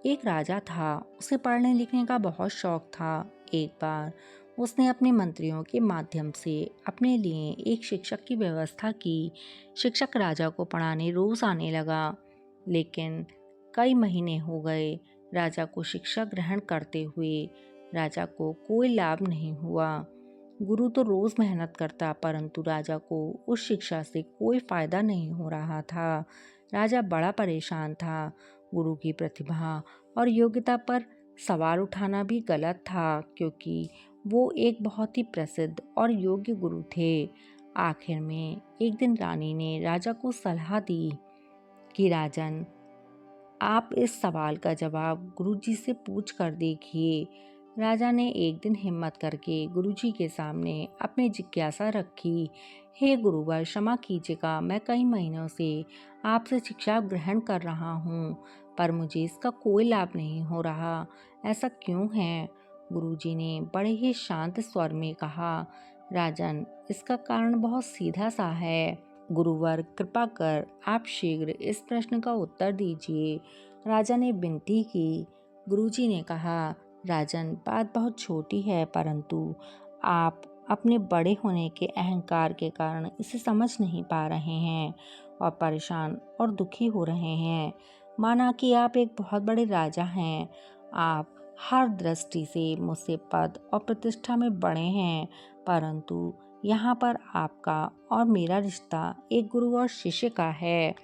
एक राजा था, उसे पढ़ने लिखने का बहुत शौक था। एक बार उसने अपने मंत्रियों के माध्यम से अपने लिए एक शिक्षक की व्यवस्था की। शिक्षक राजा को पढ़ाने रोज आने लगा, लेकिन कई महीने हो गए राजा को शिक्षा ग्रहण करते हुए। राजा को कोई लाभ नहीं हुआ। गुरु तो रोज मेहनत करता, परंतु राजा को उस शिक्षा से कोई फायदा नहीं हो रहा था। राजा बड़ा परेशान था। गुरु की प्रतिभा और योग्यता पर सवाल उठाना भी गलत था, क्योंकि वो एक बहुत ही प्रसिद्ध और योग्य गुरु थे। आखिर में एक दिन रानी ने राजा को सलाह दी कि राजन, आप इस सवाल का जवाब गुरुजी से पूछ कर देखिए। राजा ने एक दिन हिम्मत करके गुरुजी के सामने अपनी जिज्ञासा रखी। हे गुरुवर, क्षमा कीजिएगा, मैं कई महीनों से आपसे शिक्षा ग्रहण कर रहा हूँ, पर मुझे इसका कोई लाभ नहीं हो रहा। ऐसा क्यों है? गुरुजी ने बड़े ही शांत स्वर में कहा, राजन, इसका कारण बहुत सीधा सा है। गुरुवर, कृपा कर आप शीघ्र इस प्रश्न का उत्तर दीजिए। राजा ने विनती की। गुरुजी ने कहा, राजन, बात बहुत छोटी है, परंतु आप अपने बड़े होने के अहंकार के कारण इसे समझ नहीं पा रहे हैं और परेशान और दुखी हो रहे हैं। माना कि आप एक बहुत बड़े राजा हैं, आप हर दृष्टि से मुझसे पद और प्रतिष्ठा में बड़े हैं, परंतु यहाँ पर आपका और मेरा रिश्ता एक गुरु और शिष्य का है।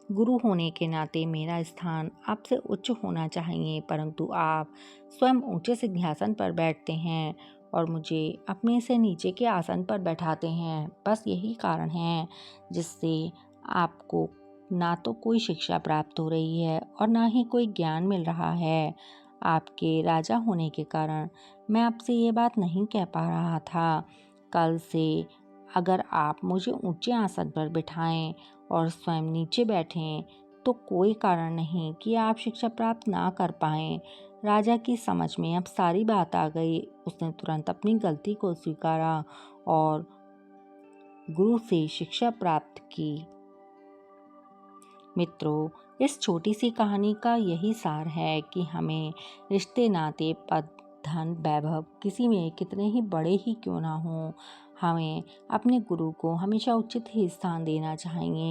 गुरु होने के नाते मेरा स्थान आपसे उच्च होना चाहिए, परंतु आप स्वयं ऊंचे सिंहासन पर बैठते हैं और मुझे अपने से नीचे के आसन पर बैठाते हैं। बस यही कारण है जिससे आपको ना तो कोई शिक्षा प्राप्त हो रही है और ना ही कोई ज्ञान मिल रहा है। आपके राजा होने के कारण मैं आपसे ये बात नहीं कह पा रहा था। कल से अगर आप मुझे ऊंचे आसन पर बिठाएं और स्वयं नीचे बैठें, तो कोई कारण नहीं कि आप शिक्षा प्राप्त ना कर पाएं। राजा की समझ में अब सारी बात आ गई। उसने तुरंत अपनी गलती को स्वीकारा और गुरु से शिक्षा प्राप्त की। मित्रों, इस छोटी सी कहानी का यही सार है कि हमें रिश्ते, नाते, पद, धन, वैभव किसी में कितने ही बड़े ही क्यों ना हों, हमें अपने गुरु को हमेशा उचित ही स्थान देना चाहिए।